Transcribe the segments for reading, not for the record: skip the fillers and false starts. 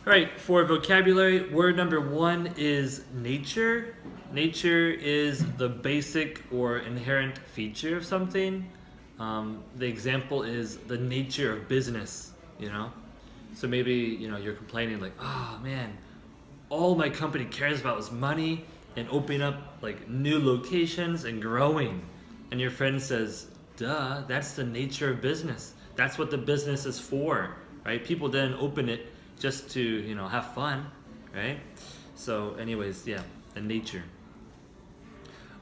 All right, for vocabulary, word number one is nature. Nature is the basic or inherent feature of something. The example is the nature of business, you know? So maybe, you're complaining like, oh man, all my company cares about is money and opening up like new locations and growing. And your friend says, duh, that's the nature of business. That's what the business is for, right? People didn't open it just to, have fun, right? So anyways, yeah, the nature.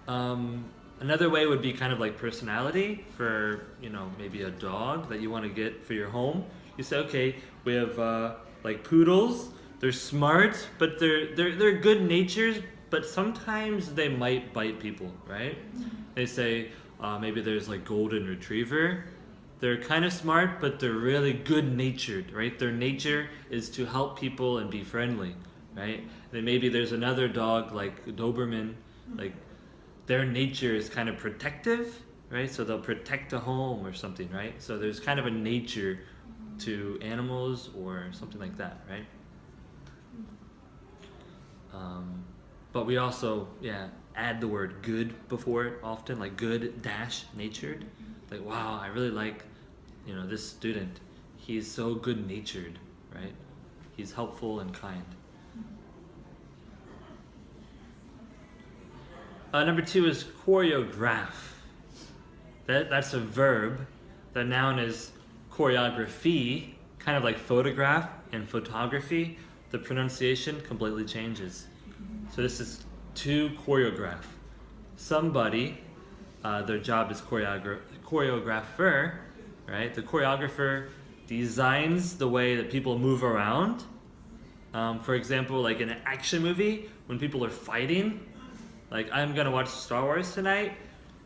Another way would be kind of like personality for, maybe a dog that you want to get for your home. You say, okay, we have like poodles. They're smart, but they're good natures, but sometimes they might bite people, right? They say maybe there's like golden retriever. They're kind of smart, but they're really good natured, right? Their nature is to help people and be friendly, right? Then maybe there's another dog like Doberman, like their nature is kind of protective, right? So they'll protect a home or something, right? So there's kind of a nature to animals or something like that, right? But we also, add the word good before it often, like good dash natured. Like, wow, I really like, this student. He's so good natured, right? He's helpful and kind. Number two is choreograph. That's a verb. The noun is choreography, kind of like photograph and photography. The pronunciation completely changes. So this is to choreograph. Somebody, their job is choreographer, right? The choreographer designs the way that people move around. For example, like in an action movie, when people are fighting, like I'm gonna watch Star Wars tonight,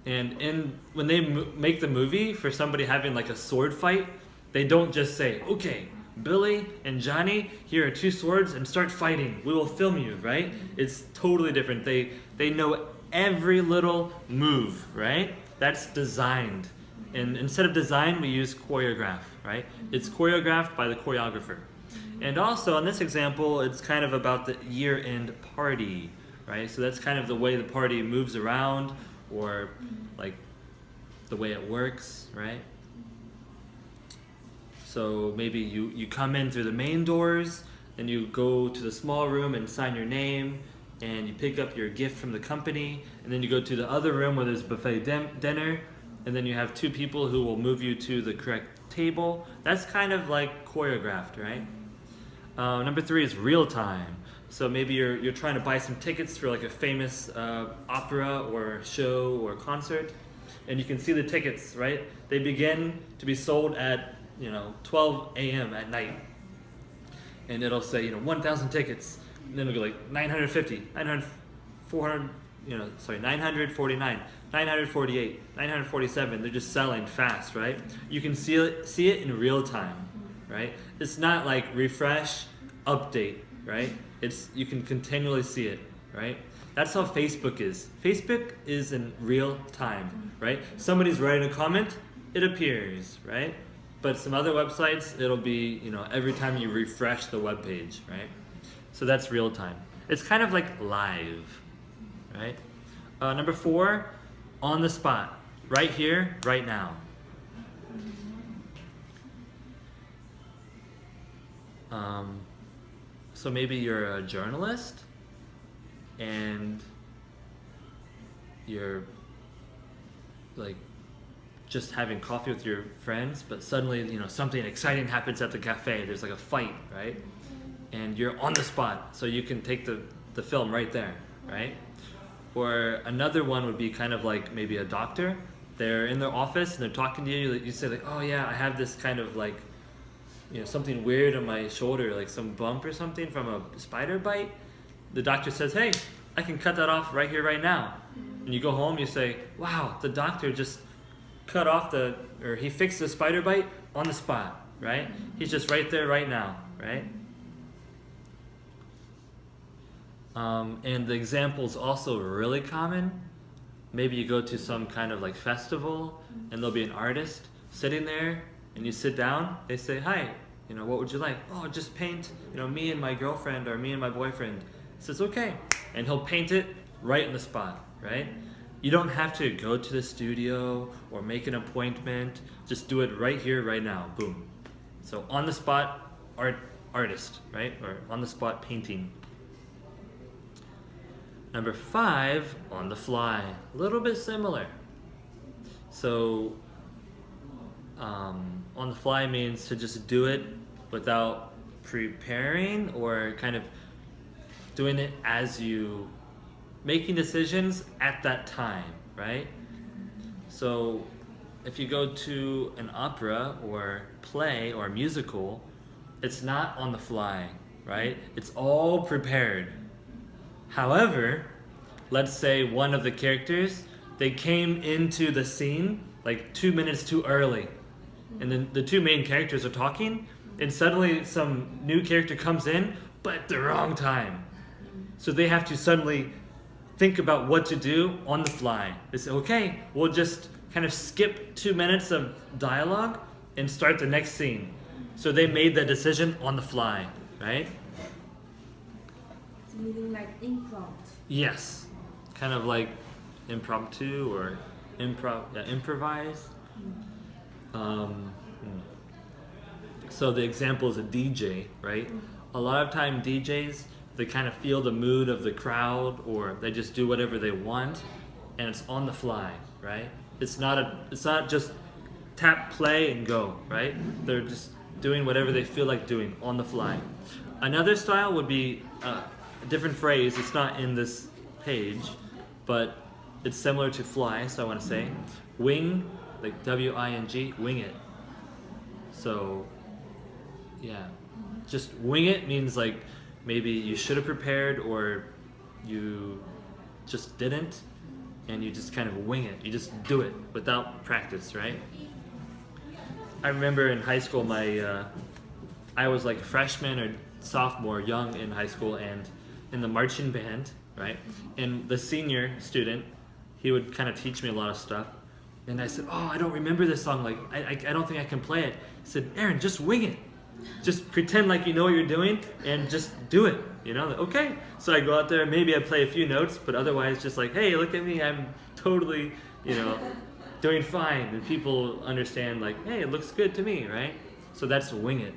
and when they make the movie for somebody having like a sword fight, they don't just say, okay, Billy and Johnny, here are two swords and start fighting. We will film you, right? It's totally different. They know every little move, right? That's designed. And instead of design, we use choreograph, right? It's choreographed by the choreographer. And also, in this example, it's kind of about the year-end party, right? So that's kind of the way the party moves around, or like the way it works, right? So maybe you come in through the main doors, then you go to the small room and sign your name, and you pick up your gift from the company, and then you go to the other room where there's buffet dinner, and then you have two people who will move you to the correct table. That's kind of like choreographed, right? Number three is real time. So maybe you're trying to buy some tickets for like a famous opera or show or concert, and you can see the tickets, right? They begin to be sold at 12 a.m. at night, and it'll say 1,000 tickets, and then it'll go like 950, 900, 400, 949, 948, 947. They're just selling fast, right? You can see it in real time, right? It's not like refresh, update, right? You can continually see it, right? That's how Facebook is. Facebook is in real time, right? Somebody's writing a comment, it appears, right? But some other websites, it'll be, every time you refresh the web page, right? So that's real time. It's kind of like live, right? Number four, on the spot. Right here, right now. So maybe you're a journalist, and you're like just having coffee with your friends, but suddenly something exciting happens at the cafe. There's like a fight, right? And you're on the spot, so you can take the film right there, right? Or another one would be kind of like maybe a doctor. They're in their office and they're talking to you. You say like, oh yeah, I have this kind of like something weird on my shoulder, like some bump or something from a spider bite. The doctor says, hey, I can cut that off right here, right now. And you go home, you say, wow, the doctor just cut off he fixed the spider bite on the spot, right? He's just right there, right now, right? And the example is also really common. Maybe you go to some kind of like festival, and there'll be an artist sitting there, and you sit down. They say, hi, what would you like? Oh, just paint, me and my girlfriend or me and my boyfriend. He says, okay. And he'll paint it right in the spot, right? You don't have to go to the studio or make an appointment. Just do it right here, right now. Boom. So on the spot artist, right? Or on the spot painting. Number 5, on the fly. A little bit similar. So on the fly means to just do it without preparing or kind of doing it as you making decisions at that time, right? So if you go to an opera or play or musical, it's not on the fly, right? It's all prepared. However, let's say one of the characters, they came into the scene like 2 minutes too early. And then the 2 main characters are talking, and suddenly some new character comes in, but at the wrong time. So they have to suddenly think about what to do on the fly. They say, okay, we'll just kind of skip 2 minutes of dialogue and start the next scene. So they made the decision on the fly, right? It's meaning like impromptu. Yes, kind of like impromptu or improvise. So the example is a DJ, right? A lot of time DJs, they kind of feel the mood of the crowd, or they just do whatever they want, and it's on the fly, right? It's not just tap play and go, right? They're just doing whatever they feel like doing on the fly. Another style would be a different phrase. It's not in this page, but it's similar to fly, so I want to say wing, like W-I-N-G, wing it. So yeah, just wing it means like maybe you should have prepared or you just didn't, and you just kind of wing it. You just do it without practice, right? I remember in high school, I was like a freshman or sophomore, young in high school, and in the marching band, right? And the senior student, he would kind of teach me a lot of stuff. And I said, oh, I don't remember this song. Like, I don't think I can play it. He said, Aaron, just wing it. Just pretend like you know what you're doing and just do it. Like, okay. So I go out there, maybe I play a few notes, but otherwise just like, hey, look at me. I'm totally, doing fine. And people understand like, hey, it looks good to me, right? So that's wing it.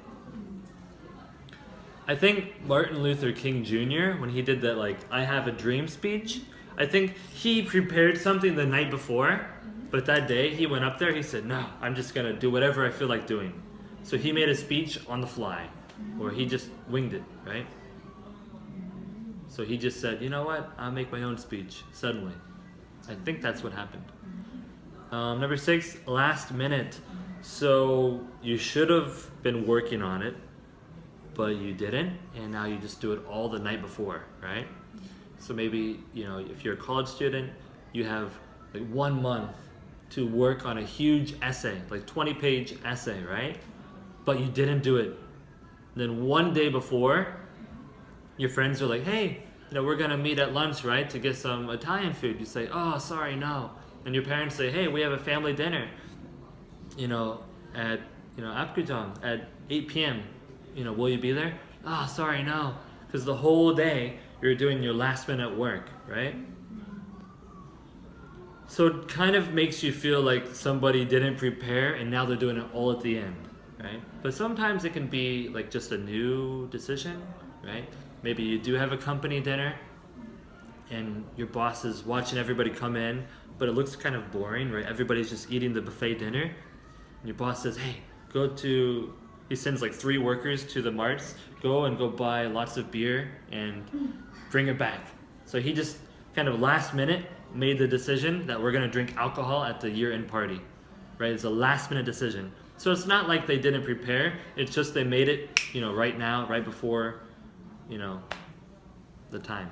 I think Martin Luther King Jr., when he did that like, I have a dream speech, I think he prepared something the night before, but that day he went up there, he said, no, I'm just gonna do whatever I feel like doing. So he made a speech on the fly, or he just winged it, right? So he just said, you know what, I'll make my own speech, suddenly. I think that's what happened. Number 6, last minute. So you should have been working on it, but you didn't, and now you just do it all the night before, right? So maybe, if you're a college student, you have like 1 month to work on a huge essay, like 20-page essay, right? But you didn't do it. Then one day before, your friends are like, hey, we're gonna meet at lunch, right, to get some Italian food. You say, oh, sorry, no. And your parents say, hey, we have a family dinner, at, Apgujeong at 8 p.m. Will you be there? Oh, sorry, no. Because the whole day, you're doing your last minute work, right? So it kind of makes you feel like somebody didn't prepare and now they're doing it all at the end, right? But sometimes it can be like just a new decision, right? Maybe you do have a company dinner and your boss is watching everybody come in, but it looks kind of boring, right? Everybody's just eating the buffet dinner. And your boss says, hey, he sends like 3 workers to the marts, go buy lots of beer and bring it back. So he just kind of last minute made the decision that we're gonna drink alcohol at the year-end party, right? It's a last minute decision. So it's not like they didn't prepare, it's just they made it, right now, right before, the time.